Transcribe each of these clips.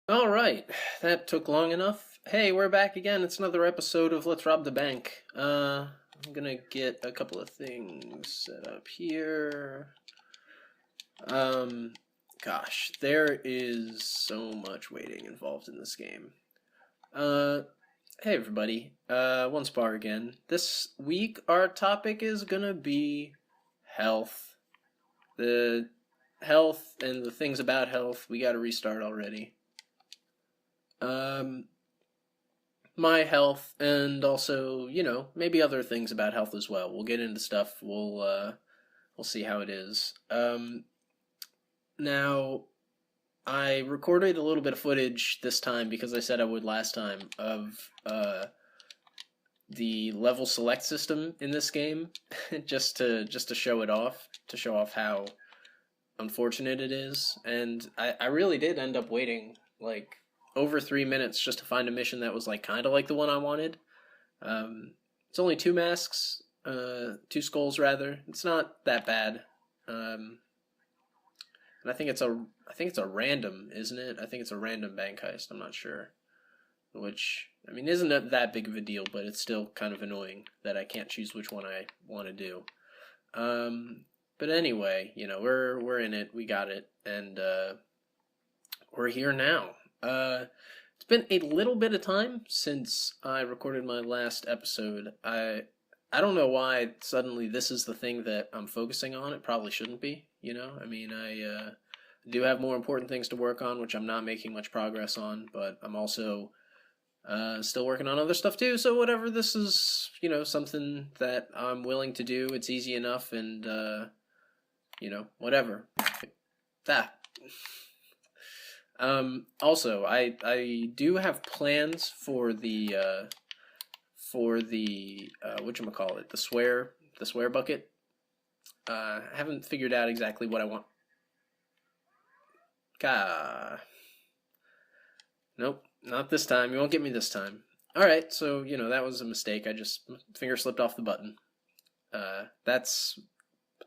All right, that took long enough. Hey, we're back again. It's another episode of Let's Rob the Bank. I'm gonna get a couple of things set up here. Um, Gosh, there is so much waiting involved in this game. Uh, hey everybody. Onespar again. This week our topic is gonna be health. The health and the things about health. We got to restart already. Um, my health and also, maybe other things about health as well. We'll get into stuff. We'll see how it is. Now I recorded a little bit of footage this time because I said I would last time of the level select system in this game just to show it off, to show off how unfortunate it is. And I really did end up waiting like over 3 minutes just to find a mission that was like kind of like the one I wanted. It's only two masks, two skulls rather. It's not that bad. And I think it's a random, isn't it? I think it's a random bank heist. I'm not sure. Which, I mean, isn't that big of a deal, but it's still kind of annoying that I can't choose which one I want to do. But anyway, we're in it. We got it, and we're here now. It's been a little bit of time since I recorded my last episode. I don't know why suddenly this is the thing that I'm focusing on. It probably shouldn't be. I mean, I do have more important things to work on, which I'm not making much progress on. But I'm also still working on other stuff too. So whatever, this is something that I'm willing to do. It's easy enough, and whatever. That. Also, I do have plans for the whatchamacallit, the swear bucket. I haven't figured out exactly what I want. Gah. Nope, not this time. You won't get me this time. Alright, so, that was a mistake. I just finger slipped off the button. I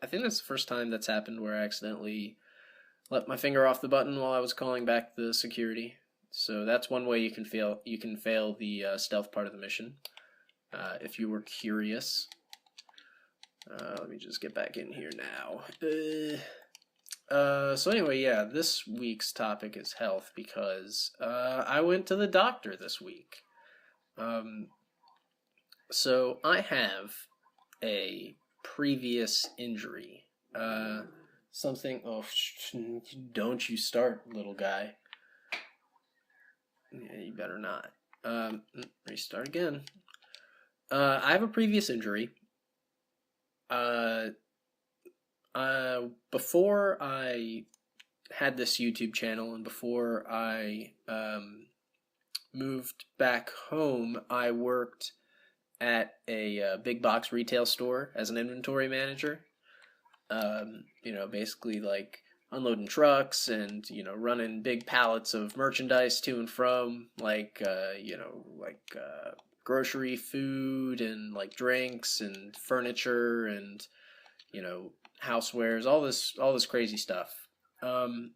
think that's the first time that's happened where I accidentally let my finger off the button while I was calling back the security. So that's one way you can fail the stealth part of the mission. If you were curious. Let me just get back in here now. So anyway, yeah, this week's topic is health because I went to the doctor this week. So I have a previous injury. Something. Oh, don't you start, little guy. Yeah, you better not. Restart again. I have a previous injury. Before I had this YouTube channel and before I moved back home, I worked at a big box retail store as an inventory manager. Basically like unloading trucks and running big pallets of merchandise to and from, like grocery, food, and like drinks and furniture and housewares, all this crazy stuff. And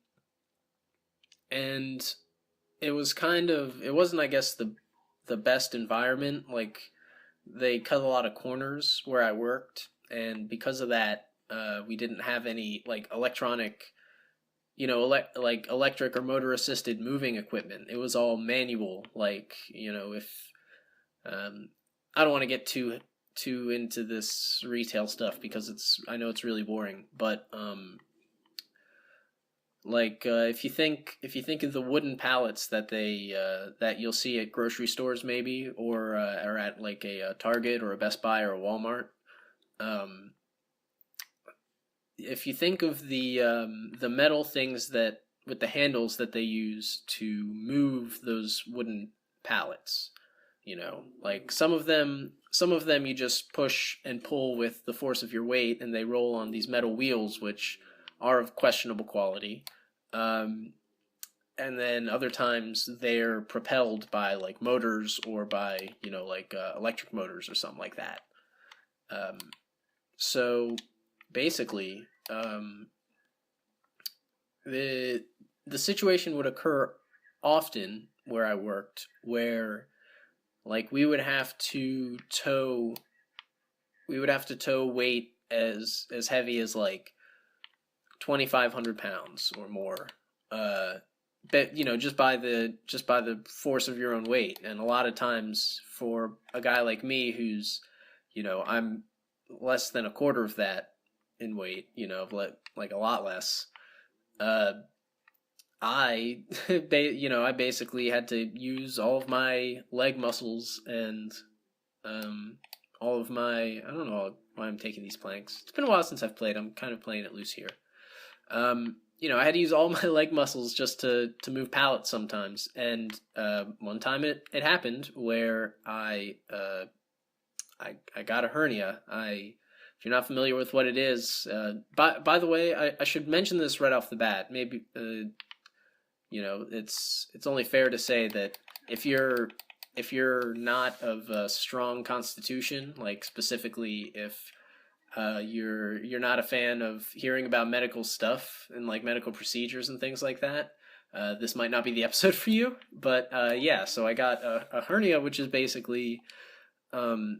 it wasn't, I guess, the best environment. Like, they cut a lot of corners where I worked, and because of that, we didn't have any like electronic, like electric or motor assisted moving equipment. It was all manual. Like, if I don't want to get too into this retail stuff because I know it's really boring, but if you think of the wooden pallets that you'll see at grocery stores maybe, or at like a Target or a Best Buy or a Walmart. If you think of the metal things that with the handles that they use to move those wooden pallets, like some of them you just push and pull with the force of your weight, and they roll on these metal wheels, which are of questionable quality. And then other times they're propelled by like motors or by electric motors or something like that. So basically, the situation would occur often where I worked, where like we would have to tow weight as heavy as like 2,500 pounds or more. But just by the force of your own weight, and a lot of times for a guy like me who's, I'm less than a quarter of that in weight, like a lot less. I, I basically had to use all of my leg muscles and all of my, I don't know why I'm taking these planks. It's been a while since I've played. I'm kind of playing it loose here. I had to use all my leg muscles just to move pallets sometimes. And one time it happened where I got a hernia. If you're not familiar with what it is, by the way, I should mention this right off the bat. Maybe it's only fair to say that if you're not of a strong constitution, like specifically if you're not a fan of hearing about medical stuff and like medical procedures and things like that, this might not be the episode for you. But so I got a hernia, which is basically, I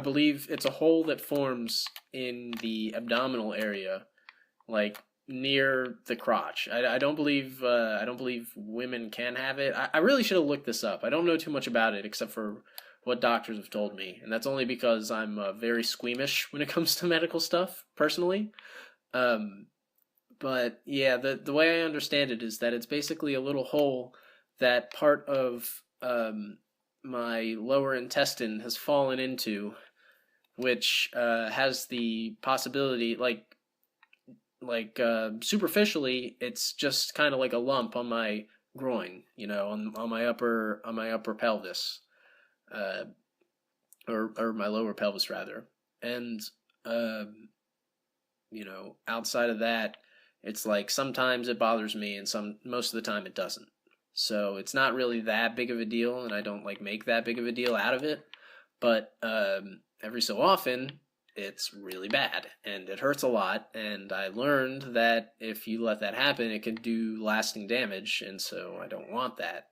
believe it's a hole that forms in the abdominal area, like near the crotch. I don't believe women can have it. I really should have looked this up. I don't know too much about it except for what doctors have told me, and that's only because I'm very squeamish when it comes to medical stuff personally. But yeah, the way I understand it is that it's basically a little hole that part of my lower intestine has fallen into, which has the possibility, superficially, it's just kind of like a lump on my groin, on my upper pelvis. Or my lower pelvis rather. And, outside of that, it's like sometimes it bothers me and most of the time it doesn't. So it's not really that big of a deal, and I don't make that big of a deal out of it. But, every so often it's really bad and it hurts a lot. And I learned that if you let that happen, it can do lasting damage. And so I don't want that.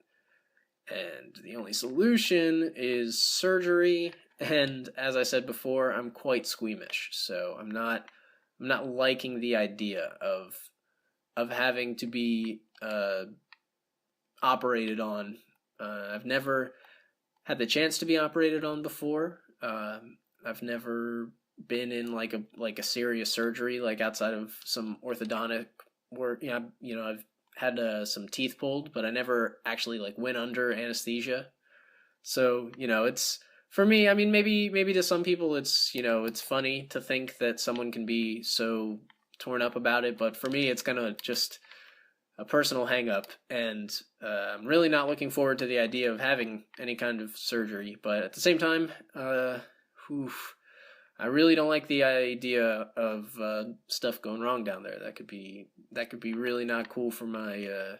And the only solution is surgery. And as I said before, I'm quite squeamish, so I'm not liking the idea of having to be operated on. I've never had the chance to be operated on before. I've never been in like a serious surgery, like outside of some orthodontic work. I've had some teeth pulled, but I never actually went under anesthesia. So, it's, for me, I mean, maybe to some people it's, it's funny to think that someone can be so torn up about it, but for me it's kind of just a personal hang up, and I'm really not looking forward to the idea of having any kind of surgery. But at the same time, I really don't like the idea of stuff going wrong down there. That could be really not cool for my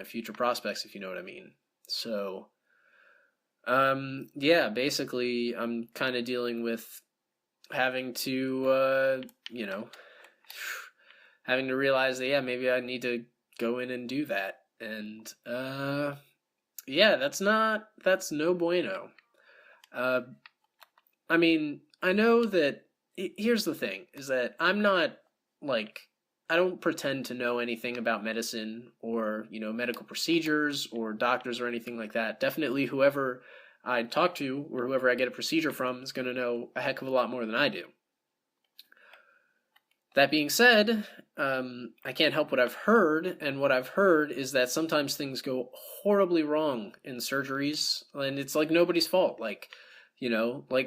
future prospects, if you know what I mean. So, basically, I'm kind of dealing with having to, having to realize that maybe I need to go in and do that, and that's no bueno. I mean, I know that, here's the thing, is that I'm not, I don't pretend to know anything about medicine or, medical procedures or doctors or anything like that. Definitely whoever I talk to or whoever I get a procedure from is going to know a heck of a lot more than I do. That being said, I can't help what I've heard, and what I've heard is that sometimes things go horribly wrong in surgeries, and it's nobody's fault.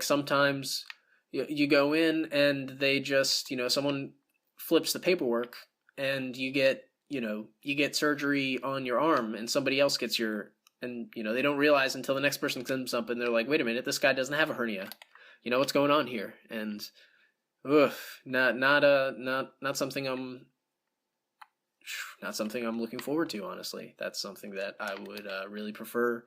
Sometimes you go in and they just, someone flips the paperwork and you get surgery on your arm, and somebody else gets and they don't realize until the next person comes up and they're like, wait a minute, this guy doesn't have a hernia. What's going on here? And not something I'm looking forward to, honestly. That's something that I would really prefer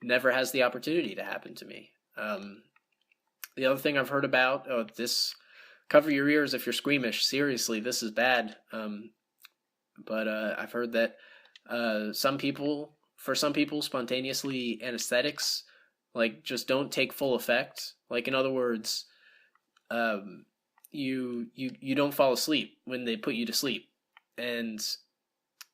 never has the opportunity to happen to me. The other thing I've heard about, this, cover your ears if you're squeamish. Seriously, this is bad. But I've heard that For some people, spontaneously anesthetics like just don't take full effect. Like in other words, you don't fall asleep when they put you to sleep, and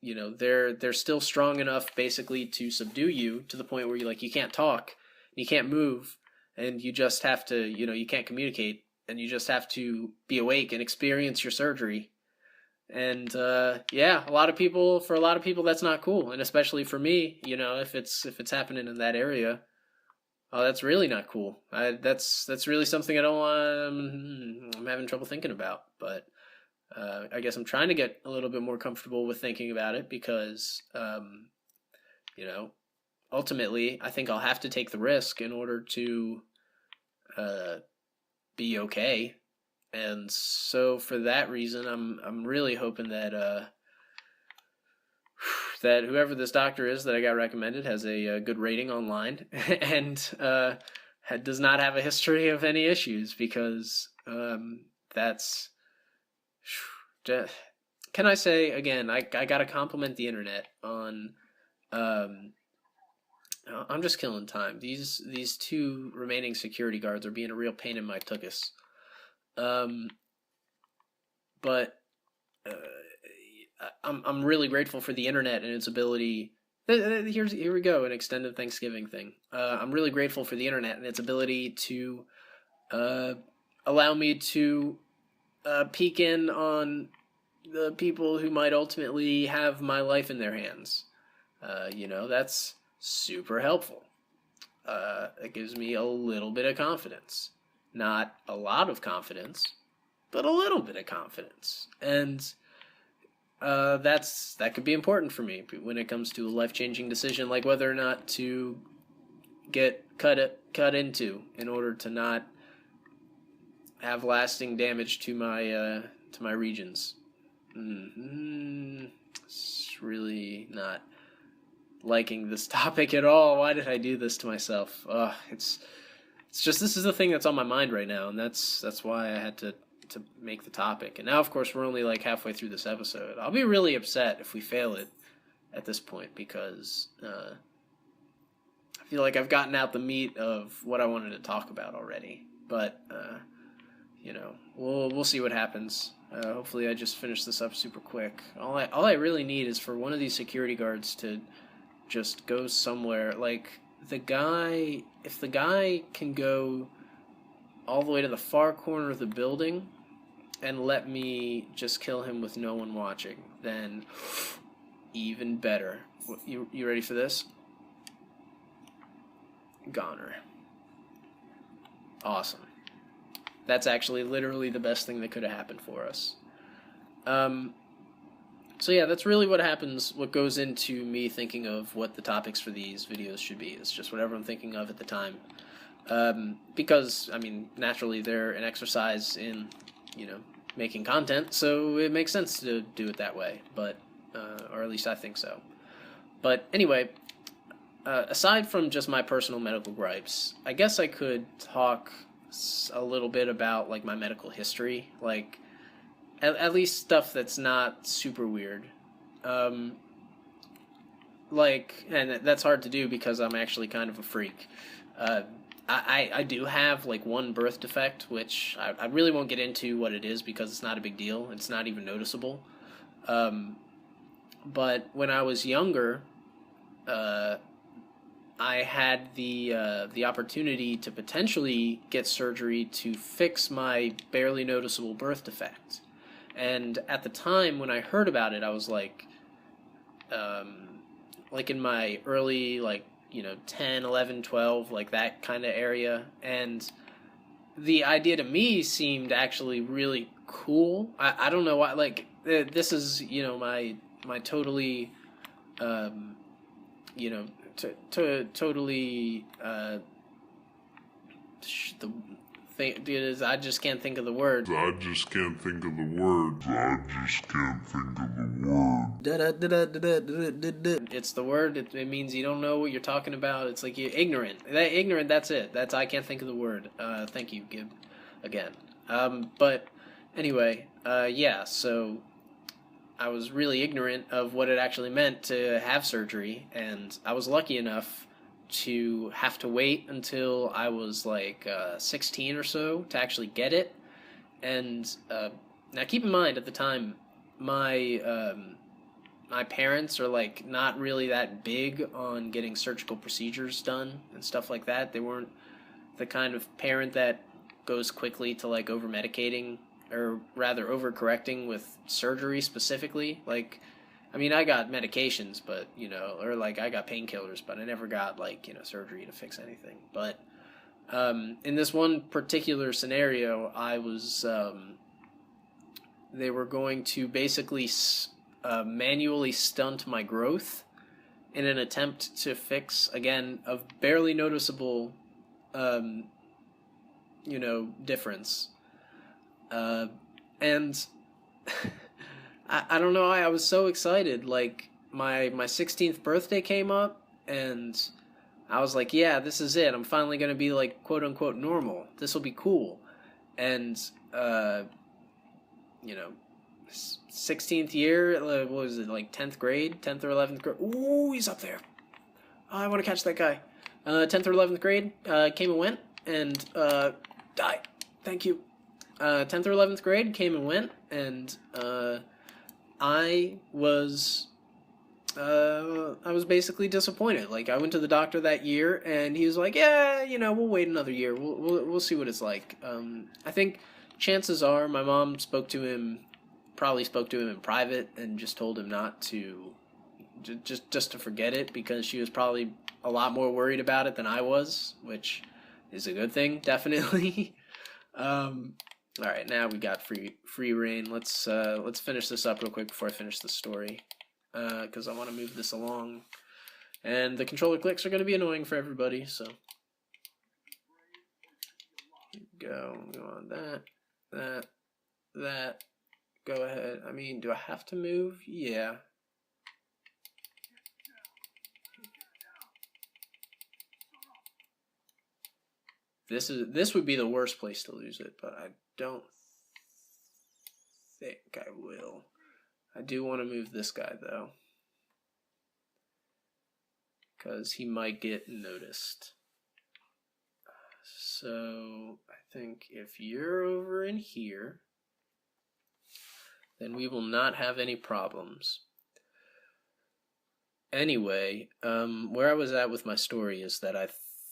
they're still strong enough basically to subdue you to the point where you can't talk, you can't move, and you just have to you can't communicate, and you just have to be awake and experience your surgery. And yeah, for a lot of people that's not cool, and especially for me, if it's happening in that area, oh, that's really not cool. That's really something I don't want. I'm having trouble thinking about, but I guess I'm trying to get a little bit more comfortable with thinking about it because, ultimately, I think I'll have to take the risk in order to be okay. And so for that reason, I'm really hoping that that whoever this doctor is that I got recommended has a good rating online and does not have a history of any issues, because that's. Can I say again? I gotta compliment the internet on. I'm just killing time. These two remaining security guards are being a real pain in my tuchus. But I'm really grateful for the internet and its ability. Here we go, an extended Thanksgiving thing. I'm really grateful for the internet and its ability to allow me to peek in on the people who might ultimately have my life in their hands. That's super helpful. It gives me a little bit of confidence. Not a lot of confidence, but a little bit of confidence. And that could be important for me when it comes to a life-changing decision, like whether or not to get cut into in order to not have lasting damage to my regions. It's really not liking this topic at all. Why did I do this to myself? It's just, this is the thing that's on my mind right now, and that's why I had to make the topic. And now, of course, we're only like halfway through this episode. I'll be really upset if we fail it at this point, because I feel like I've gotten out the meat of what I wanted to talk about already. But we'll see what happens. Hopefully, I just finish this up super quick. All I really need is for one of these security guards to just go somewhere. Like if the guy can go all the way to the far corner of the building and let me just kill him with no one watching, then even better. You ready for this? Goner. Awesome. That's actually literally the best thing that could have happened for us. So yeah, that's really what goes into me thinking of what the topics for these videos should be. It's just whatever I'm thinking of at the time. Because, naturally they're an exercise in, making content, so it makes sense to do it that way, but, or at least I think so. But anyway, aside from just my personal medical gripes, I guess I could talk a little bit about, like, my medical history, like, at least stuff that's not super weird. And that's hard to do because I'm actually kind of a freak. I do have, like, one birth defect, which I really won't get into what it is because it's not a big deal. It's not even noticeable. But when I was younger, I had the opportunity to potentially get surgery to fix my barely noticeable birth defect. And at the time when I heard about it, I was like in my early, 10, 11, 12, like that kind of area. And the idea to me seemed actually really cool. I don't know why, this is, my totally, totally, the thing is, I just can't think of the word. It's the word. It means you don't know what you're talking about. It's like you're ignorant. Ignorant. That's it. I can't think of the word. Thank you, Gib, again. But anyway, yeah. So I was really ignorant of what it actually meant to have surgery, and I was lucky enough to have to wait until I was like 16 or so to actually get it. And now, keep in mind, at the time, my my parents are like not really that big on getting surgical procedures done and stuff like that. They weren't the kind of parent that goes quickly to like over medicating, or rather overcorrecting with surgery specifically. Like, I mean, I got medications, but or like I got painkillers, but I never got like surgery to fix anything. But in this one particular scenario, I was they were going to basically manually stunt my growth in an attempt to fix, again, a barely noticeable difference. And I don't know, I was so excited. Like, my 16th birthday came up, and I was like, yeah, this is it. I'm finally going to be, like, quote-unquote normal. This will be cool. And, 16th year, what was it, like 10th grade? 10th or 11th grade? Ooh, he's up there. Oh, I want to catch that guy. 10th or 11th grade, came and went, and died. Thank you. 10th or 11th grade came and went, and I was basically disappointed. Like, I went to the doctor that year, and he was like, yeah, we'll wait another year. We'll see what it's like. I think chances are my mom probably spoke to him in private and just told him not to, just to forget it, because she was probably a lot more worried about it than I was, which is a good thing, definitely. All right, now we got free reign. Let's finish this up real quick before I finish the story, because I want to move this along, and the controller clicks are going to be annoying for everybody. So go on that. Go ahead. I mean, do I have to move? Yeah. This would be the worst place to lose it, but I don't think I will. I do want to move this guy, though, because he might get noticed. So I think if you're over in here, then we will not have any problems. Anyway, where I was at with my story is that I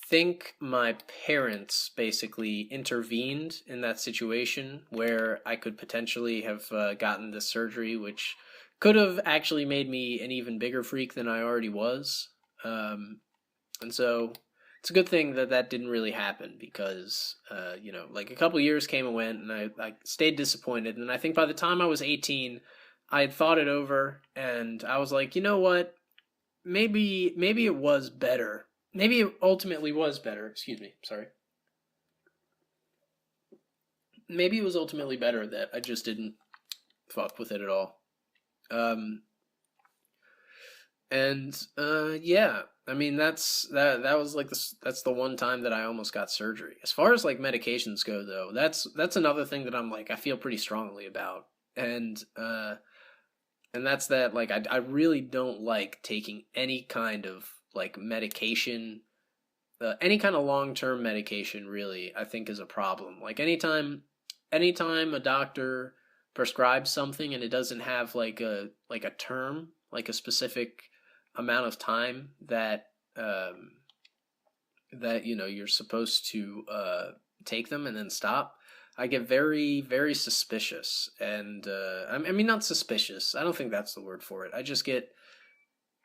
think my parents basically intervened in that situation where I could potentially have gotten this surgery, which could have actually made me an even bigger freak than I already was. And so it's a good thing that didn't really happen, because, like, a couple years came and went, and I stayed disappointed. And I think by the time I was 18, I had thought it over, and I was like, you know what? Maybe it was better. Maybe it ultimately was better. Excuse me. Sorry. Maybe it was ultimately better that I just didn't fuck with it at all. Yeah. I mean, that was like that's the one time that I almost got surgery. As far as like medications go, though, that's another thing that I'm like, I feel pretty strongly about. And that's that, like, I really don't like taking any kind of like medication, any kind of long-term medication, really, I think is a problem. Like, anytime a doctor prescribes something and it doesn't have like a term, like a specific amount of time that you're supposed to take them and then stop, I get very, very suspicious. And I mean, not suspicious, I don't think that's the word for it. I just get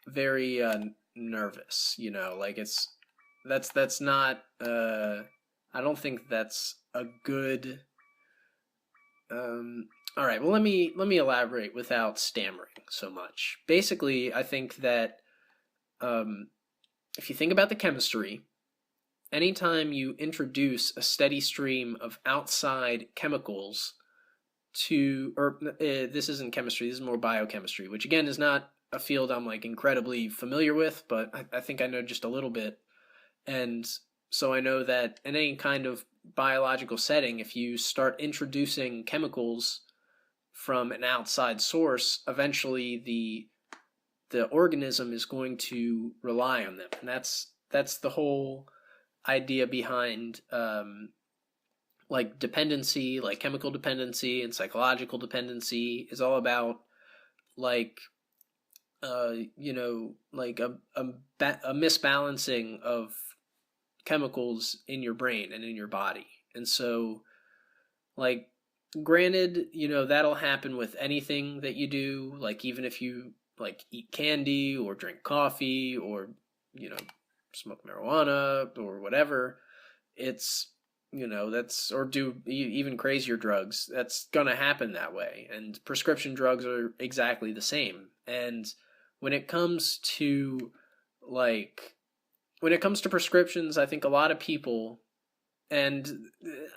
very nervous, like that's not I don't think that's a good all right, well, let me elaborate without stammering so much. Basically, I think that if you think about the chemistry, anytime you introduce a steady stream of outside chemicals this isn't chemistry, this is more biochemistry, which again is not a field I'm like incredibly familiar with, but I think I know just a little bit. And so I know that in any kind of biological setting, if you start introducing chemicals from an outside source, eventually the organism is going to rely on them. And that's the whole idea behind like dependency, like chemical dependency and psychological dependency is all about like like a misbalancing of chemicals in your brain and in your body. And so, like, granted, that'll happen with anything that you do, like even if you like eat candy or drink coffee or smoke marijuana or whatever. It's that's, or do even crazier drugs, that's gonna happen that way. And prescription drugs are exactly the same. And when it comes to prescriptions, I think a lot of people, and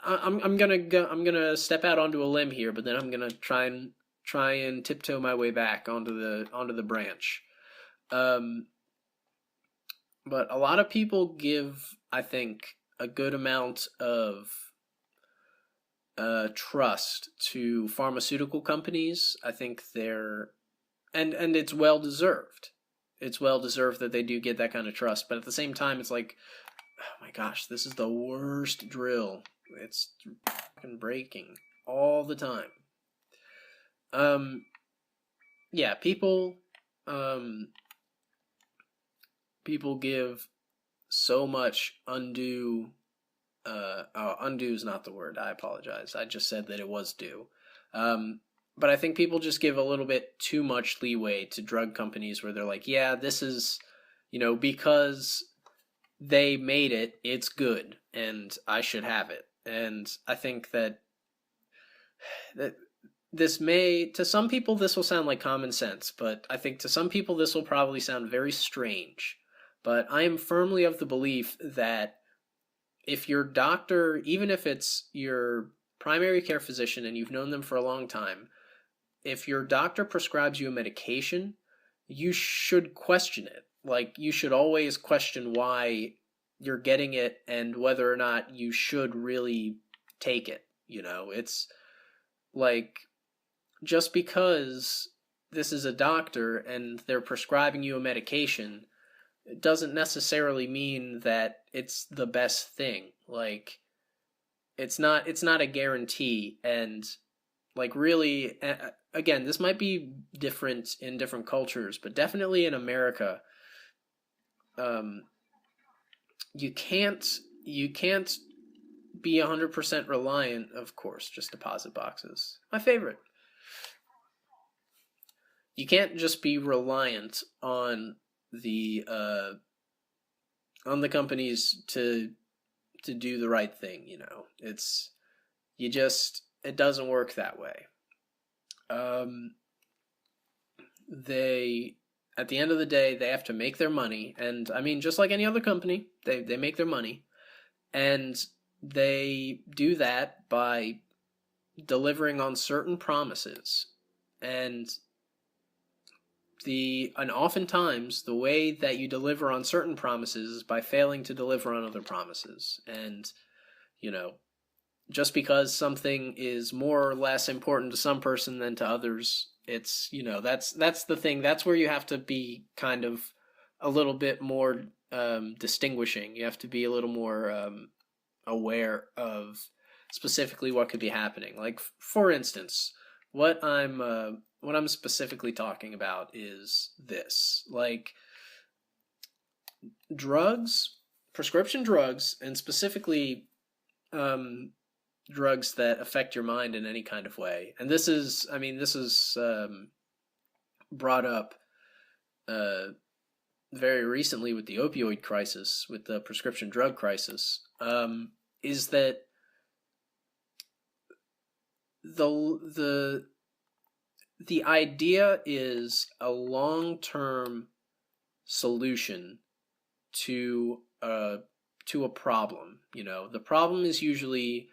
I'm gonna step out onto a limb here, but then I'm gonna try and tiptoe my way back onto the branch. But a lot of people give, I think, a good amount of trust to pharmaceutical companies. I think and it's well deserved. It's well deserved that they do get that kind of trust. But at the same time, it's like, oh my gosh, this is the worst drill. It's fucking breaking all the time. Yeah, people give so much undue. Undue is not the word. I apologize. I just said that it was due. But I think people just give a little bit too much leeway to drug companies where they're like, yeah, this is, because they made it, it's good, and I should have it. And I think that this may, to some people, this will sound like common sense, but I think to some people this will probably sound very strange. But I am firmly of the belief that if your doctor, even if it's your primary care physician and you've known them for a long time, if your doctor prescribes you a medication, you should question it. Like, you should always question why you're getting it and whether or not you should really take it. It's like, just because this is a doctor and they're prescribing you a medication, it doesn't necessarily mean that it's the best thing. Like, it's not a guarantee. And like, really, again, this might be different in different cultures, but definitely in America, you can't be 100% reliant. Of course, just deposit boxes, my favorite. You can't just be reliant on the companies to do the right thing. It doesn't work that way. They, at the end of the day, they have to make their money, and I mean, just like any other company, they make their money, and they do that by delivering on certain promises. And oftentimes the way that you deliver on certain promises is by failing to deliver on other promises. And just because something is more or less important to some person than to others, it's that's the thing. That's where you have to be kind of a little bit more distinguishing. You have to be a little more aware of specifically what could be happening. Like, for instance, what I'm specifically talking about is this. Like, drugs, prescription drugs, and specifically drugs that affect your mind in any kind of way. And this is brought up very recently with the opioid crisis, with the prescription drug crisis, is that the idea is a long-term solution to a problem. The problem is usually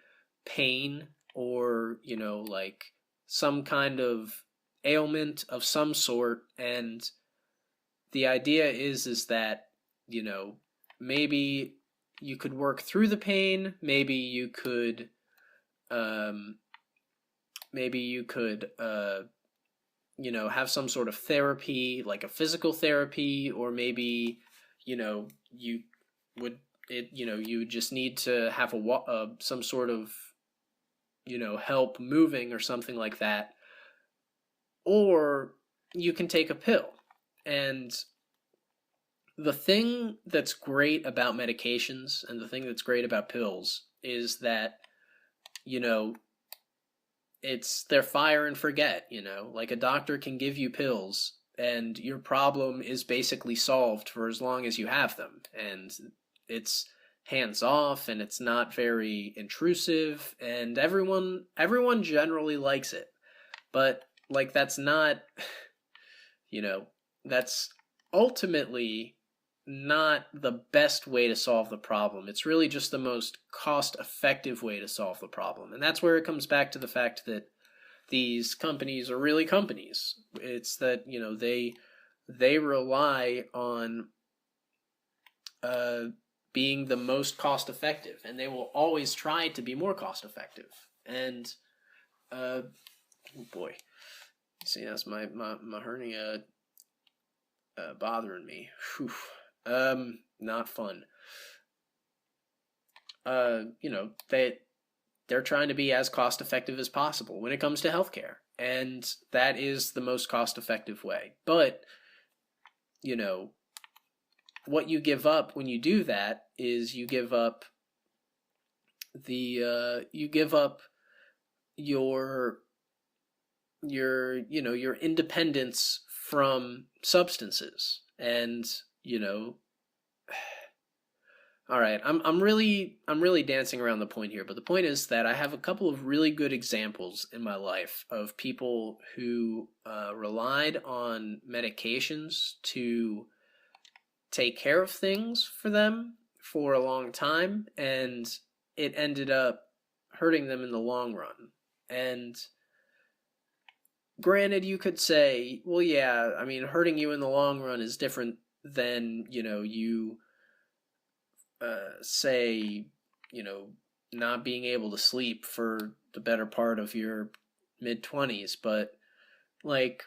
pain or like some kind of ailment of some sort, and the idea is that maybe you could work through the pain, maybe you could maybe you could, have some sort of therapy, like a physical therapy, or maybe, you would, you just need to have some sort of, help moving or something like that. Or you can take a pill. And the thing that's great about medications and the thing that's great about pills is that, they're fire and forget, like a doctor can give you pills and your problem is basically solved for as long as you have them. And it's hands off and it's not very intrusive and everyone generally likes it. But like that's not, that's ultimately not the best way to solve the problem. It's really just the most cost-effective way to solve the problem. And that's where it comes back to the fact that these companies are really companies. It's that, they rely on being the most cost-effective, and they will always try to be more cost-effective. And, oh boy. See, that's my hernia bothering me. Whew. Not fun. They're trying to be as cost effective as possible when it comes to healthcare, and that is the most cost effective way. But, what you give up when you do that is you give up your independence from substances. And, all right, I'm really dancing around the point here, but the point is that I have a couple of really good examples in my life of people who relied on medications to take care of things for them for a long time, and it ended up hurting them in the long run. And granted, you could say, well, yeah, I mean, hurting you in the long run is different than, you say, not being able to sleep for the better part of your mid-20s. But, like,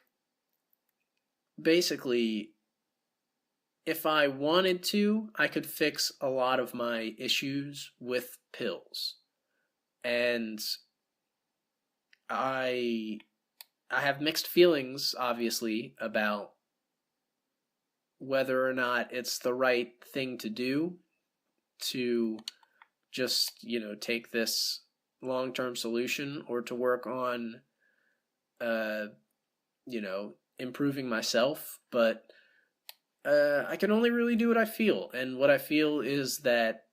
basically, if I wanted to, I could fix a lot of my issues with pills. And I have mixed feelings, obviously, about whether or not it's the right thing to do to just, take this long-term solution, or to work on, improving myself. But I can only really do what I feel. And what I feel is that,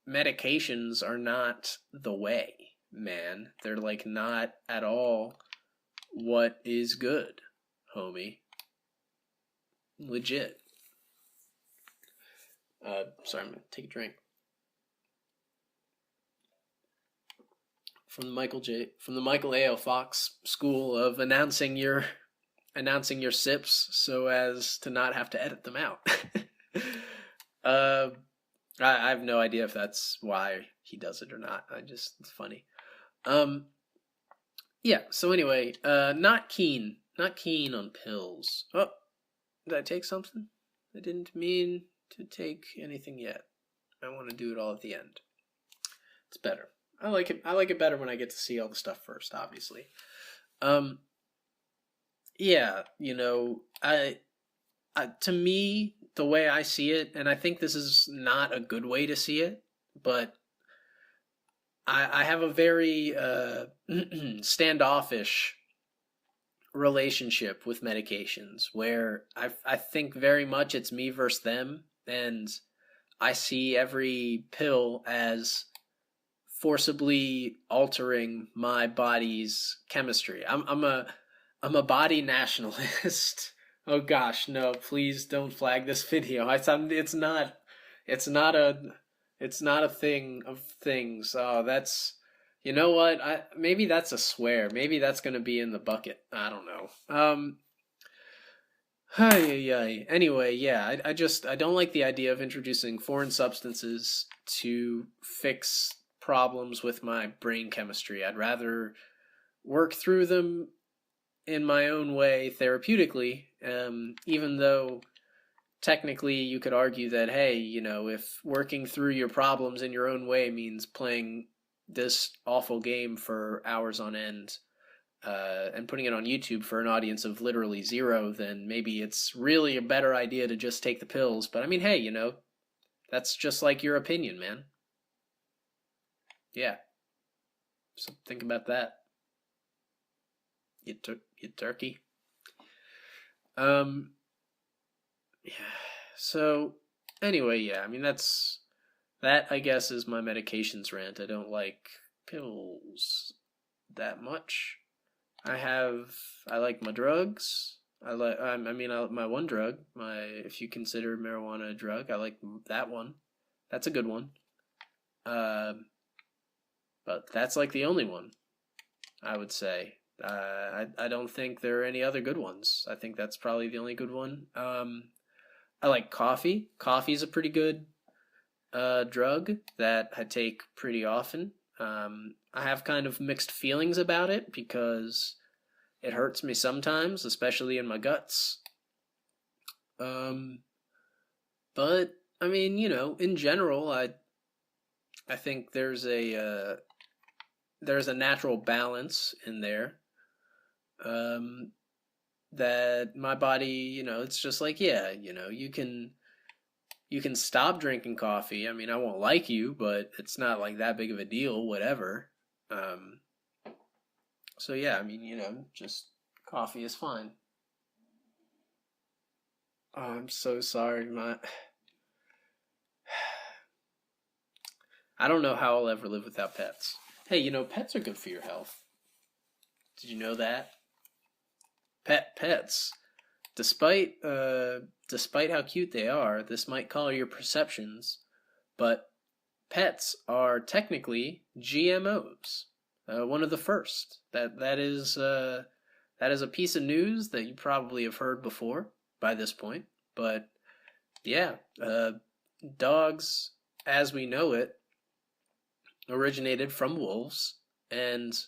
medications are not the way, man. They're, like, not at all what is good, homie. Legit. Sorry, I'm gonna take a drink. From the Michael A. L. Fox school of announcing your sips so as to not have to edit them out. I have no idea if that's why he does it or not. It's funny. Yeah, so anyway, not keen on pills. Oh, did I take something? I didn't mean to take anything yet. I want to do it all at the end. It's better. I like it better when I get to see all the stuff first, obviously. Yeah, to me, the way I see it, and I think this is not a good way to see it, but I have a very standoffish relationship with medications, where I think very much it's me versus them, and I see every pill as forcibly altering my body's chemistry. I'm a body nationalist. Oh gosh, no! Please don't flag this video. It's not a thing of things. Oh, that's, you know what? Maybe that's a swear. Maybe that's gonna be in the bucket. I don't know. Anyway, yeah, I don't like the idea of introducing foreign substances to fix problems with my brain chemistry. I'd rather work through them in my own way therapeutically, even though technically you could argue that, hey, if working through your problems in your own way means playing this awful game for hours on end, and putting it on YouTube for an audience of literally zero, then maybe it's really a better idea to just take the pills. But I mean, hey, that's just like your opinion, man. Yeah. So think about that. You turkey. Yeah. So anyway, yeah. I mean, that. I guess is my medications rant. I don't like pills that much. I like my drugs. My one drug, if you consider marijuana a drug, I like that one. That's a good one. But that's like the only one, I would say. I don't think there are any other good ones. I think that's probably the only good one. I like coffee. Coffee's a pretty good drug that I take pretty often. I have kind of mixed feelings about it because it hurts me sometimes, especially in my guts. But I mean, in general, I think there's a natural balance in there. That my body, it's just like, yeah, you can stop drinking coffee. I mean, I won't like you, but it's not like that big of a deal, whatever. So yeah, I mean, just coffee is fine. Oh, I'm so sorry, I don't know how I'll ever live without pets. Hey, pets are good for your health. Did you know that? Pets, despite how cute they are, this might color your perceptions, but pets are technically GMOs. One of the first. That is a piece of news that you probably have heard before by this point. But yeah, dogs, as we know it, originated from wolves, and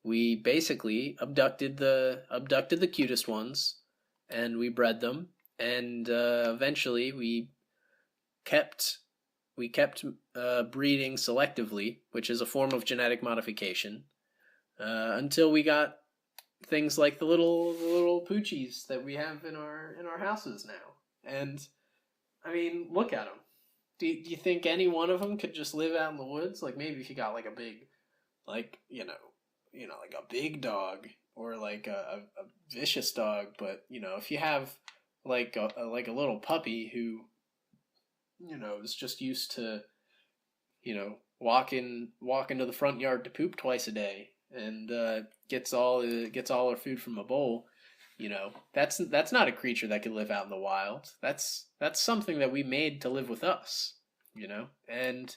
we basically abducted the cutest ones, and we bred them, and eventually we kept breeding selectively, which is a form of genetic modification, until we got things like the little poochies that we have in our houses now. And I mean, look at them. Do you think any one of them could just live out in the woods? Like maybe if you got like a big, like like a big dog or like a vicious dog, but if you have like a little puppy who is just used to walk into the front yard to poop twice a day and gets all her food from a bowl, that's not a creature that can live out in the wild. That's something that we made to live with us, and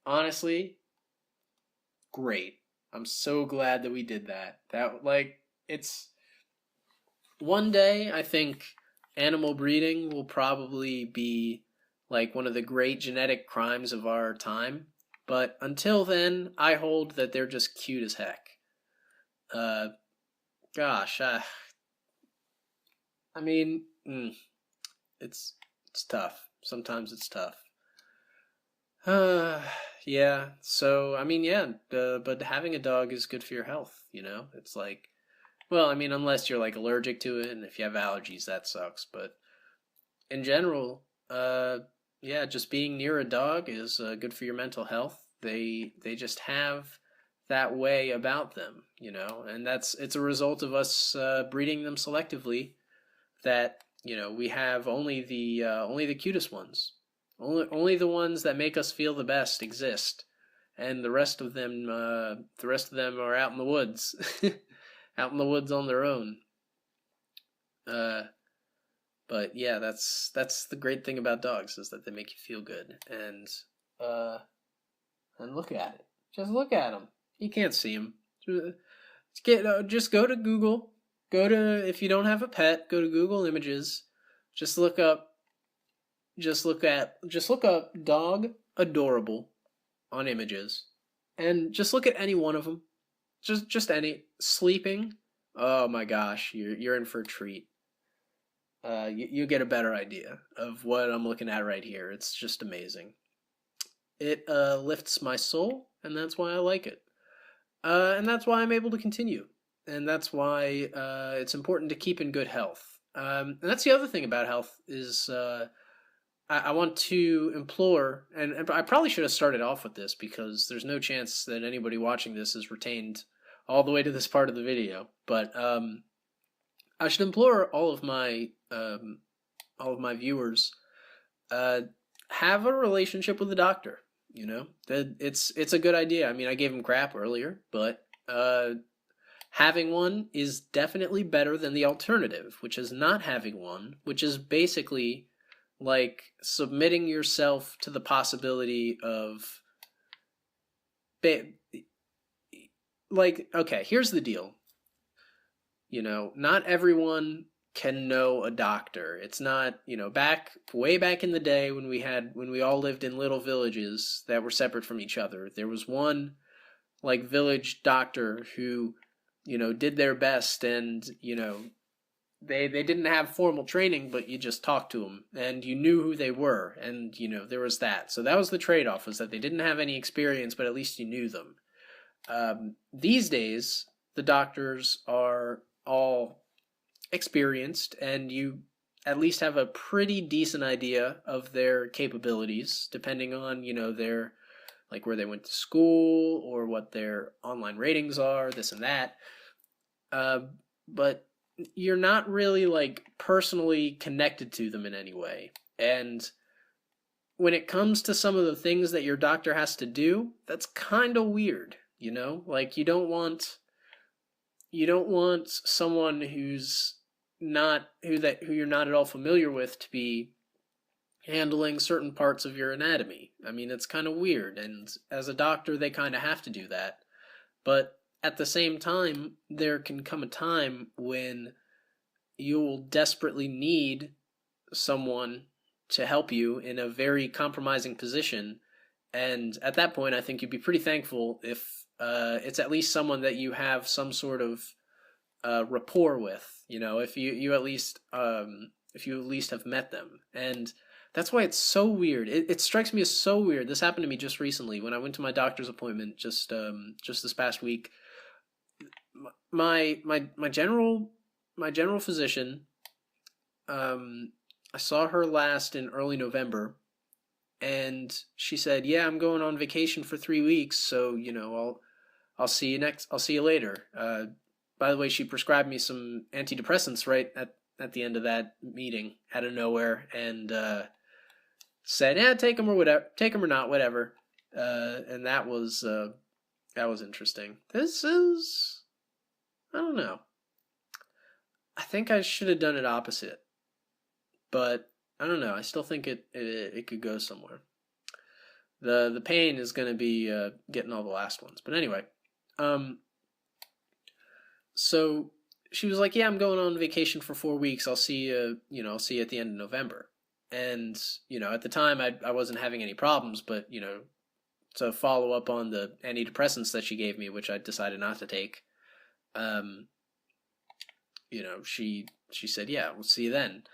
honestly, great. I'm so glad that we did that. It's one day I think animal breeding will probably be like one of the great genetic crimes of our time. But until then, I hold that they're just cute as heck. Gosh, I mean, it's tough. Sometimes it's tough. Yeah. So I mean, yeah. But having a dog is good for your health. It's like, well, I mean, unless you're like allergic to it, and if you have allergies, that sucks. But in general, yeah, just being near a dog is good for your mental health. They just have that way about them, and it's a result of us breeding them selectively. That we have only the cutest ones, only the ones that make us feel the best exist, and the rest of them are out in the woods, out in the woods on their own. But yeah, that's the great thing about dogs is that they make you feel good, and look at it. Just look at them. You can't see them. Just go to Google. If you don't have a pet, go to Google Images. Just look up dog adorable on Images, and just look at any one of them. just any sleeping. Oh my gosh, you're in for a treat. You get a better idea of what I'm looking at right here. It's just amazing. It lifts my soul, and that's why I like it. And that's why I'm able to continue. And that's why it's important to keep in good health. And that's the other thing about health is I want to implore, and I probably should have started off with this because there's no chance that anybody watching this is retained all the way to this part of the video. But I should implore all of my viewers, uh, have a relationship with a doctor. You know, that it's a good idea. I mean, I gave him crap earlier, but having one is definitely better than the alternative, which is not having one, which is basically like submitting yourself to the possibility of like, okay, here's the deal. You know, not everyone can know a doctor. It's not, you know, way back in the day when we all lived in little villages that were separate from each other. There was one like village doctor who, you know, did their best, and, you know, they didn't have formal training, but you just talked to them and you knew who they were, and, you know, there was that. So that was the trade-off, was that they didn't have any experience, but at least you knew them. These days, the doctors are all experienced, and you at least have a pretty decent idea of their capabilities, depending on, you know, their, like, where they went to school or what their online ratings are, this and that. But you're not really like personally connected to them in any way. And when it comes to some of the things that your doctor has to do, that's kind of weird, you know? Like, you don't want someone who you're not at all familiar with to be handling certain parts of your anatomy. I mean, it's kind of weird, and as a doctor, they kind of have to do that. But at the same time, there can come a time when you will desperately need someone to help you in a very compromising position. And at that point, I think you'd be pretty thankful if it's at least someone that you have some sort of rapport with. You know, if you at least have met them. And that's why it's so weird. It strikes me as so weird. This happened to me just recently when I went to my doctor's appointment just this past week. My general physician, I saw her last in early November, and she said, "Yeah, I'm going on vacation for 3 weeks, so, you know, I'll see you later." By the way, she prescribed me some antidepressants right at the end of that meeting, out of nowhere, and said, "Yeah, take them or not, whatever." And that was interesting. This is, I don't know. I think I should have done it opposite, but I don't know. I still think it could go somewhere. The pain is going to be getting all the last ones, but anyway. So she was like, "Yeah, I'm going on vacation for 4 weeks. I'll see you. You know, I'll see you at the end of November." And, you know, at the time I wasn't having any problems, but, you know, to follow up on the antidepressants that she gave me, which I decided not to take, you know, she said, "Yeah, we'll see you then."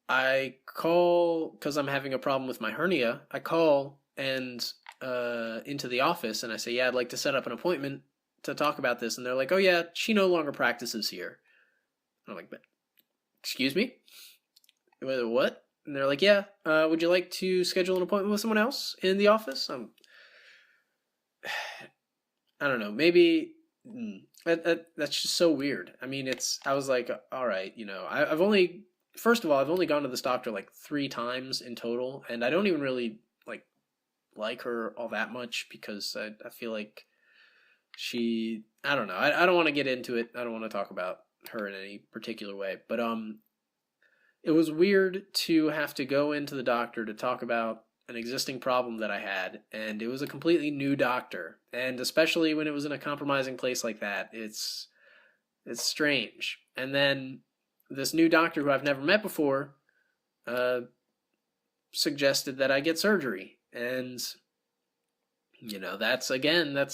I call, because I'm having a problem with my hernia. I call and into the office, and I say, "Yeah, I'd like to set up an appointment to talk about this." And they're like, "Oh yeah, she no longer practices here." And I'm like, "Excuse me? What?" And they're like, "Yeah, would you like to schedule an appointment with someone else in the office?" I don't know, maybe that's just so weird. I mean, I was like, all right, you know, first of all, I've only gone to this doctor like 3 times in total, and I don't even really like her all that much, because I feel like I don't know. I don't want to get into it. I don't want to talk about her in any particular way, but it was weird to have to go into the doctor to talk about an existing problem that I had, and it was a completely new doctor, and especially when it was in a compromising place like that, it's strange. And then this new doctor, who I've never met before, suggested that I get surgery, and You know, that's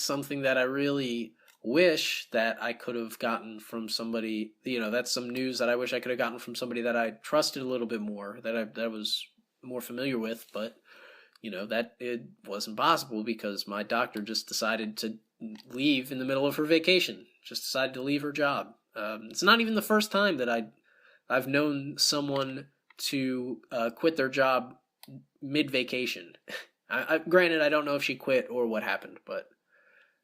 something that I really wish that I could have gotten from somebody. You know, that's some news that I wish I could have gotten from somebody that I trusted a little bit more, that I was more familiar with. But you know, that it wasn't possible because my doctor just decided to leave in the middle of her vacation. Just decided to leave her job. It's not even the first time that I've known someone to quit their job mid vacation. Granted, I don't know if she quit or what happened, but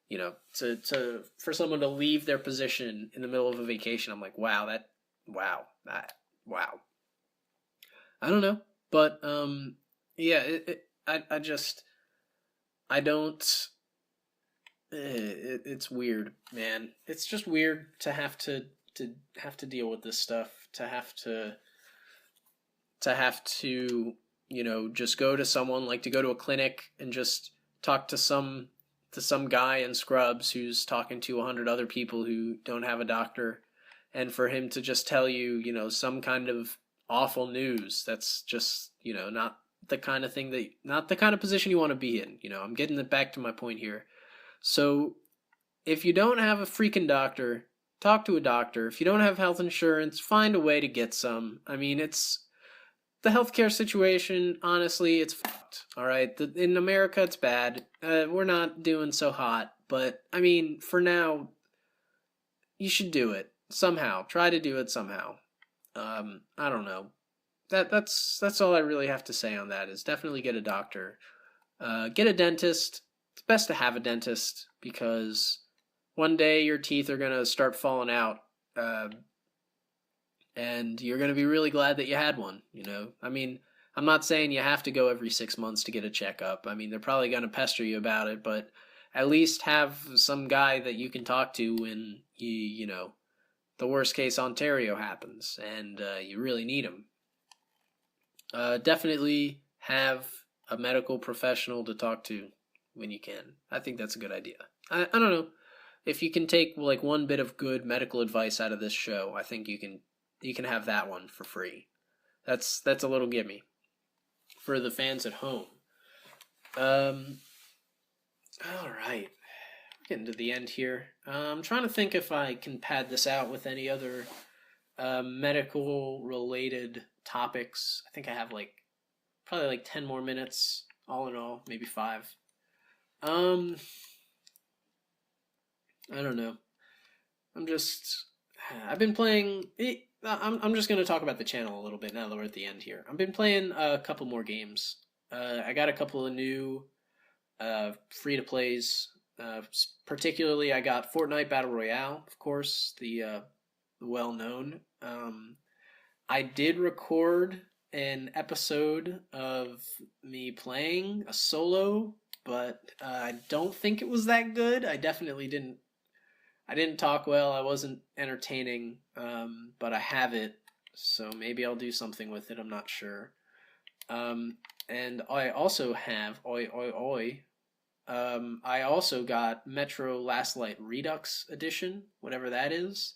you know, to for someone to leave their position in the middle of a vacation, I'm like, wow. I don't know, but yeah, I just I don't. It's weird, man. It's just weird to have to deal with this stuff. To have to you know, just go to someone, like to go to a clinic and just talk to some guy in scrubs who's talking to 100 other people who don't have a doctor, and for him to just tell you, you know, some kind of awful news that's just, you know, not the kind of position you want to be in. You know, I'm getting it back to my point here. So if you don't have a freaking doctor, talk to a doctor. If you don't have health insurance, find a way to get some. I mean, it's the healthcare situation, honestly, it's fucked. All right, in America, it's bad. We're not doing so hot, but I mean, for now, you should do it somehow. Try to do it somehow. I don't know. That's all I really have to say on that. Is definitely get a doctor. Get a dentist. It's best to have a dentist because one day your teeth are gonna start falling out. And you're going to be really glad that you had one, you know? I mean, I'm not saying you have to go every 6 months to get a checkup. I mean, they're probably going to pester you about it, but at least have some guy that you can talk to when you know, the worst case Ontario happens and you really need him. Definitely have a medical professional to talk to when you can. I think that's a good idea. I don't know. If you can take like one bit of good medical advice out of this show, I think you can have that one for free. That's a little gimme for the fans at home. All right, getting to the end here. I'm trying to think if I can pad this out with any other medical related topics. I think I have like probably like 10 more minutes all in all, maybe 5. I don't know. I've been playing. I'm just going to talk about the channel a little bit now that we're at the end here. I've been playing a couple more games. I got a couple of new free to plays. Particularly, I got Fortnite Battle Royale, of course, the well known. I did record an episode of me playing a solo, but I don't think it was that good. I definitely didn't. I didn't talk well. I wasn't entertaining, but I have it, so maybe I'll do something with it. I'm not sure. And I also have I also got Metro Last Light Redux Edition, whatever that is.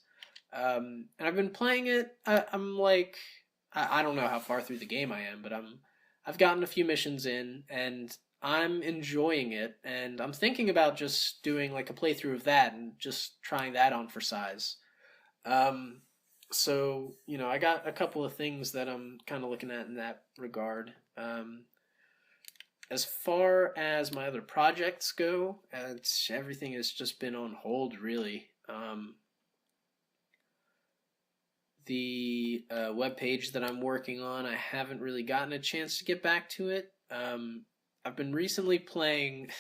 And I've been playing it. I'm like, I don't know how far through the game I am, but I've gotten a few missions in, and I'm enjoying it. And I'm thinking about just doing like a playthrough of that and just trying that on for size. So you know, I got a couple of things that I'm kind of looking at in that regard. As far as my other projects go, everything has just been on hold, really. The web page that I'm working on, I haven't really gotten a chance to get back to it. I've been recently playing.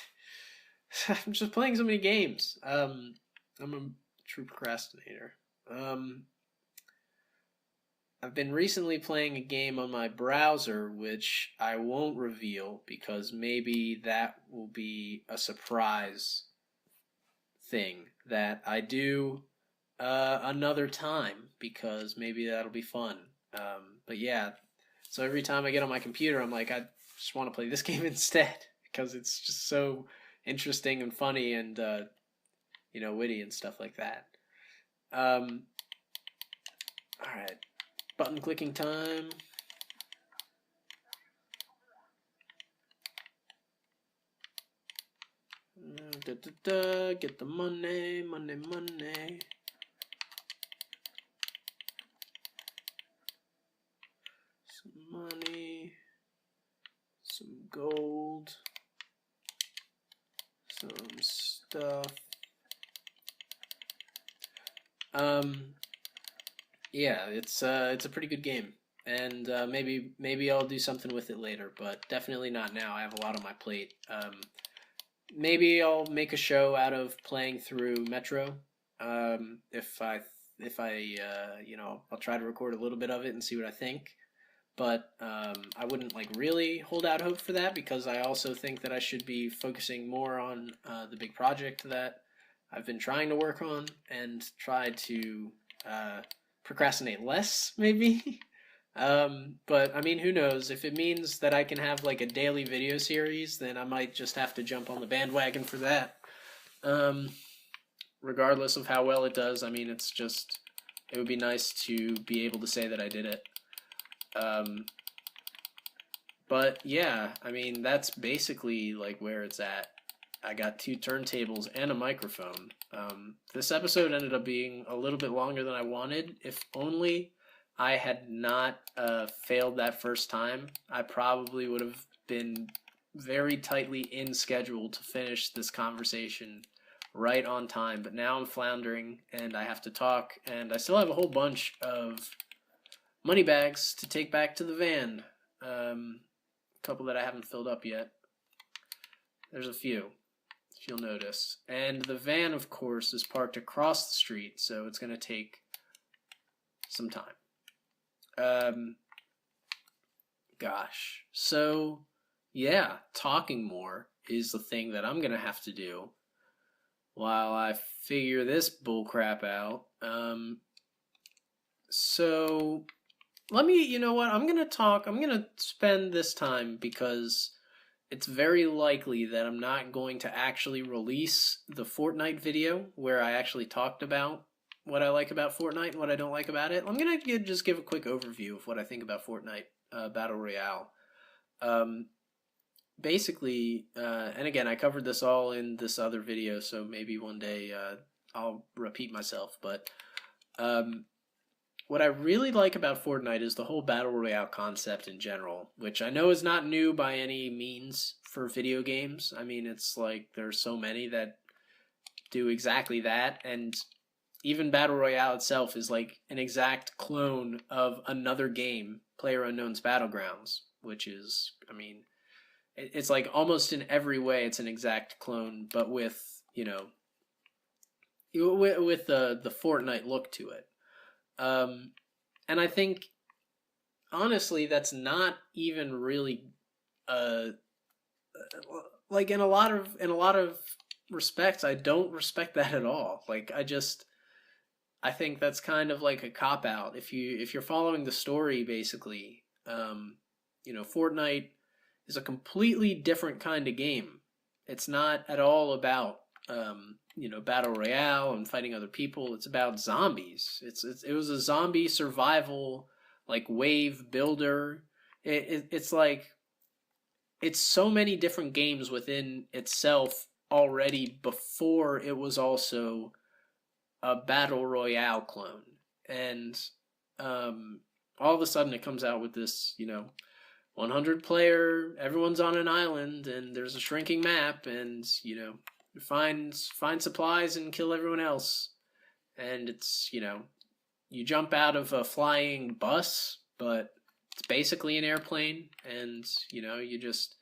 I'm just playing so many games. I'm a true procrastinator. I've been recently playing a game on my browser, which I won't reveal because maybe that will be a surprise thing that I do another time because maybe that'll be fun. But yeah, so every time I get on my computer, I'm like, I just want to play this game instead because it's just so interesting and funny and you know, witty and stuff like that. All right. Button clicking time. Get the money, money, money. Some money, some gold, some stuff. Yeah, it's a pretty good game, and maybe I'll do something with it later, but definitely not now. I have a lot on my plate. Maybe I'll make a show out of playing through Metro. If I I'll try to record a little bit of it and see what I think. But I wouldn't like really hold out hope for that, because I also think that I should be focusing more on the big project that I've been trying to work on, and try to procrastinate less, maybe. But I mean, who knows? If it means that I can have like a daily video series, then I might just have to jump on the bandwagon for that. Regardless of how well it does, I mean, it would be nice to be able to say that I did it. But yeah, I mean, that's basically like where it's at. I got 2 turntables and a microphone. This episode ended up being a little bit longer than I wanted. If only I had not failed that first time, I probably would have been very tightly in schedule to finish this conversation right on time. But now I'm floundering, and I have to talk, and I still have a whole bunch of money bags to take back to the van. A couple that I haven't filled up yet. There's a few, if you'll notice. And the van, of course, is parked across the street, so it's going to take some time. Gosh. So, yeah, talking more is the thing that I'm going to have to do while I figure this bullcrap out. So, you know what, I'm going to spend this time, because it's very likely that I'm not going to actually release the Fortnite video where I actually talked about what I like about Fortnite and what I don't like about it. I'm going to just give a quick overview of what I think about Fortnite Battle Royale. Basically, and again, I covered this all in this other video, so maybe one day I'll repeat myself, but what I really like about Fortnite is the whole Battle Royale concept in general, which I know is not new by any means for video games. I mean, it's like there's so many that do exactly that, and even Battle Royale itself is like an exact clone of another game, PlayerUnknown's Battlegrounds, which is, I mean, it's like almost in every way it's an exact clone, but with, with the Fortnite look to it. And I think, honestly, that's not even really, like in a lot of respects, I don't respect that at all. Like, I think that's kind of like a cop-out. If you're following the story, basically, Fortnite is a completely different kind of game. It's not at all about, Battle Royale and fighting other people. It's about zombies. It was a zombie survival, like, wave builder. It's like, it's so many different games within itself already before it was also a Battle Royale clone. And all of a sudden it comes out with this, 100 player, everyone's on an island, and there's a shrinking map, and, find supplies and kill everyone else. And it's, you jump out of a flying bus, but it's basically an airplane, and, you just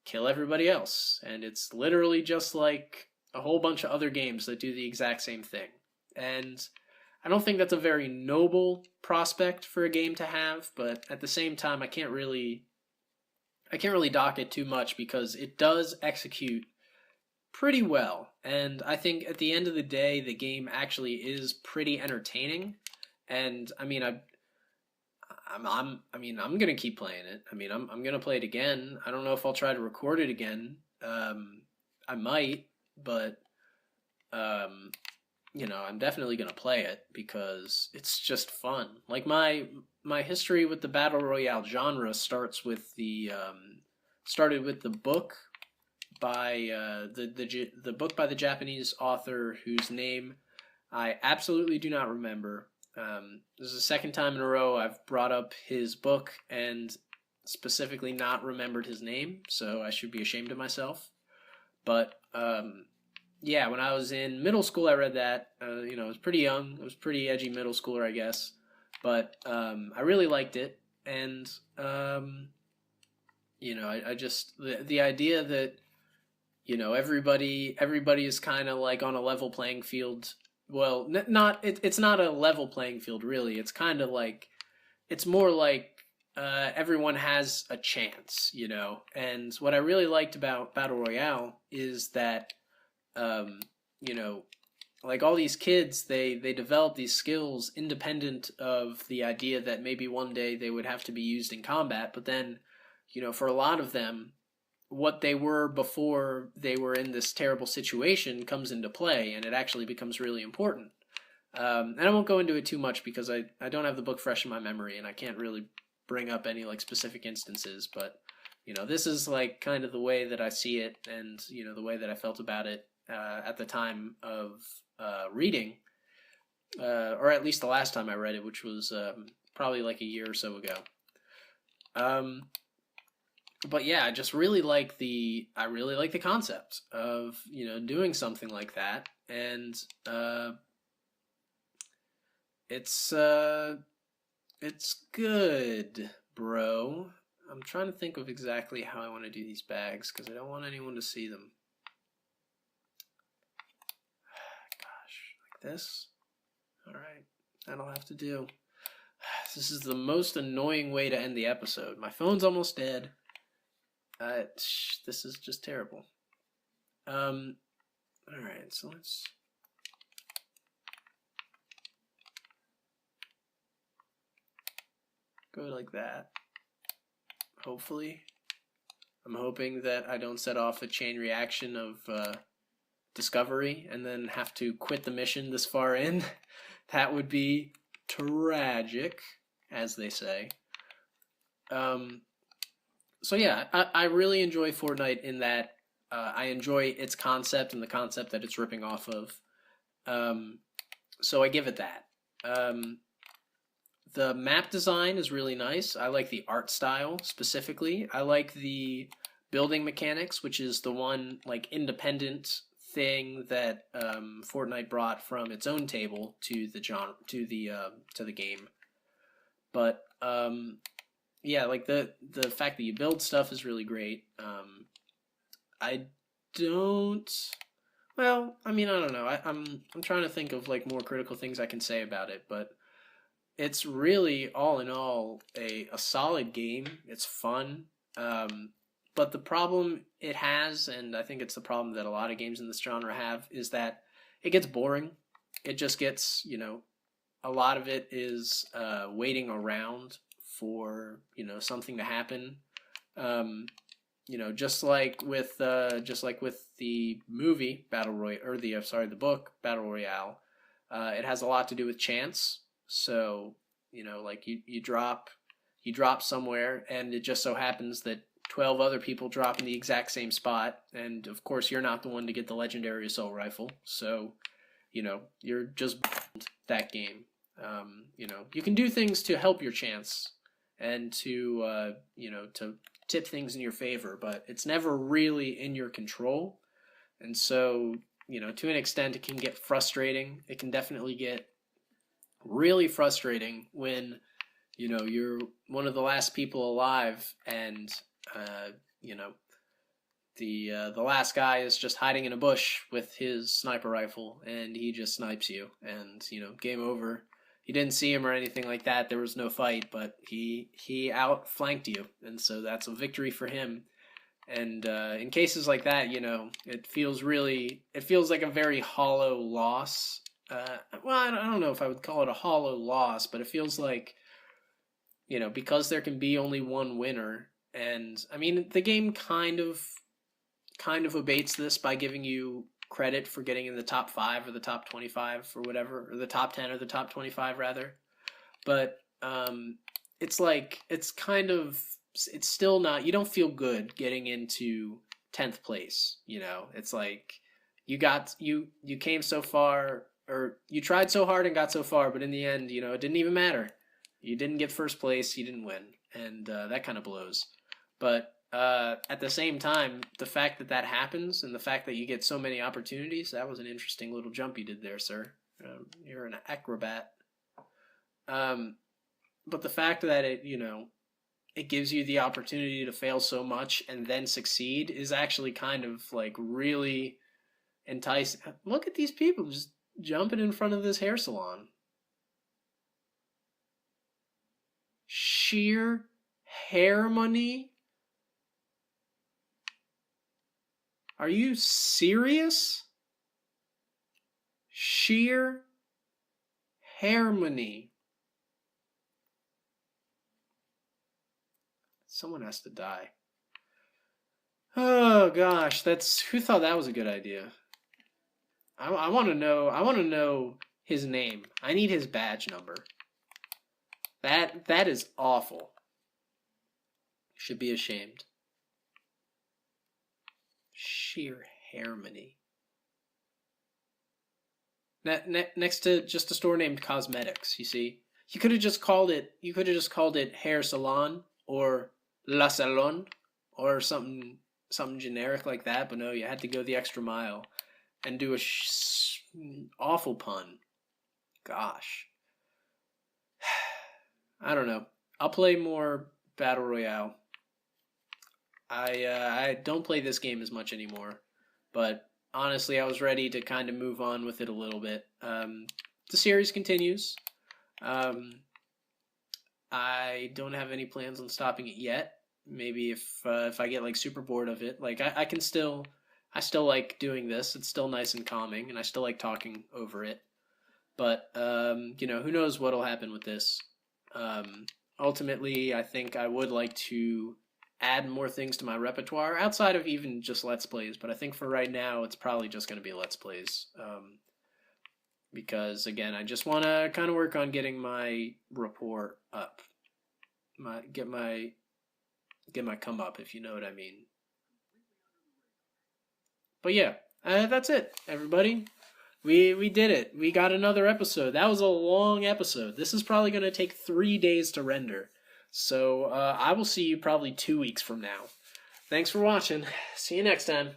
kill everybody else. And it's literally just like a whole bunch of other games that do the exact same thing. And I don't think that's a very noble prospect for a game to have, but at the same time, I can't really dock it too much, because it does execute pretty well. And I think at the end of the day, the game actually is pretty entertaining. And I mean, I'm gonna keep playing it. I mean, I'm gonna play it again. I don't know if I'll try to record it again. I might, but I'm definitely gonna play it because it's just fun. Like my history with the Battle Royale genre started with the book by the book by the Japanese author whose name I absolutely do not remember. This is the second time in a row I've brought up his book and specifically not remembered his name, so I should be ashamed of myself. But yeah, when I was in middle school, I read that. I was pretty young. I was pretty edgy middle schooler, I guess. But I really liked it, and I just the idea that everybody is kind of like on a level playing field. Well, it's not a level playing field really. It's kind of like it's more like everyone has a chance, And what I really liked about Battle Royale is that like all these kids, they develop these skills independent of the idea that maybe one day they would have to be used in combat. But then, for a lot of them, what they were before they were in this terrible situation comes into play, and it actually becomes really important. And I won't go into it too much because I don't have the book fresh in my memory, and I can't really bring up any like specific instances. But this is like kind of the way that I see it, and the way that I felt about it at the time of reading, or at least the last time I read it, which was probably like a year or so ago. But yeah, I just really like the concept of doing something like that, and it's good, bro. I'm trying to think of exactly how I want to do these bags because I don't want anyone to see them. Gosh, like this. All right, that'll have to do. This is the most annoying way to end the episode. My phone's almost dead. This is just terrible. Alright, so let's go like that. Hopefully. I'm hoping that I don't set off a chain reaction of discovery and then have to quit the mission this far in. That would be tragic, as they say. So yeah, I really enjoy Fortnite in that I enjoy its concept and the concept that it's ripping off of. So I give it that. The map design is really nice. I like the art style specifically. I like the building mechanics, which is the one like independent thing that Fortnite brought from its own table to the to the game. But yeah, like the fact that you build stuff is really great. I don't. Well, I mean, I don't know. I'm trying to think of like more critical things I can say about it, but it's really all in all a solid game. It's fun. But the problem it has, and I think it's the problem that a lot of games in this genre have, is that it gets boring. It just gets, a lot of it is waiting around for something to happen. Just like with the movie Battle Royale, or the book Battle Royale, it has a lot to do with chance. So like you drop somewhere, and it just so happens that 12 other people drop in the exact same spot, and of course you're not the one to get the legendary assault rifle. So you're just that game. You can do things to help your chance and to to tip things in your favor, but it's never really in your control. And so to an extent it can get frustrating. It can definitely get really frustrating when you're one of the last people alive, and the last guy is just hiding in a bush with his sniper rifle, and he just snipes you, and game over. You didn't see him or anything like that. There was no fight, but he outflanked you, and so that's a victory for him. And in cases like that, it feels like a very hollow loss. Well, I don't know if I would call it a hollow loss, but it feels like, because there can be only one winner. And I mean, the game kind of abates this by giving you credit for getting in the top 5 or the top 25 or whatever, or the top 10 or the top 25 rather. But it's still not, you don't feel good getting into 10th place. You know, it's like you came so far, or you tried so hard and got so far, but in the end, you know, it didn't even matter. You didn't get first place, you didn't win, and that kind of blows. But at the same time, the fact that that happens and the fact that you get so many opportunities, that was an interesting little jump you did there, sir. You're an acrobat. But the fact that it, you know, it gives you the opportunity to fail so much and then succeed is actually kind of like really enticing. Look at these people just jumping in front of this hair salon. Sheer hair money? Are you serious? Sheer hair money. Someone has to die. Oh gosh, that's who thought that was a good idea. I want to know. I want to know his name. I need his badge number. That is awful. Should be ashamed. Sheer harmony. Next to just a store named Cosmetics, you see. You could have just called it Hair Salon or La Salon or something generic like that, but no, you had to go the extra mile and do a awful pun. Gosh. I don't know. I'll play more Battle Royale. I don't play this game as much anymore, but honestly, I was ready to kind of move on with it a little bit. The series continues. I don't have any plans on stopping it yet. Maybe if I get like super bored of it, like I still like doing this. It's still nice and calming, and I still like talking over it. But you know, who knows what'll happen with this. Ultimately, I think I would like to add more things to my repertoire outside of even just Let's Plays. But I think for right now, it's probably just going to be Let's Plays. Because again, I just want to kind of work on getting my rapport up, get my come up, if you know what I mean. But yeah, that's it, everybody. We did it. We got another episode. That was a long episode. This is probably going to take 3 days to render. So I will see you probably 2 weeks from now. Thanks for watching. See you next time.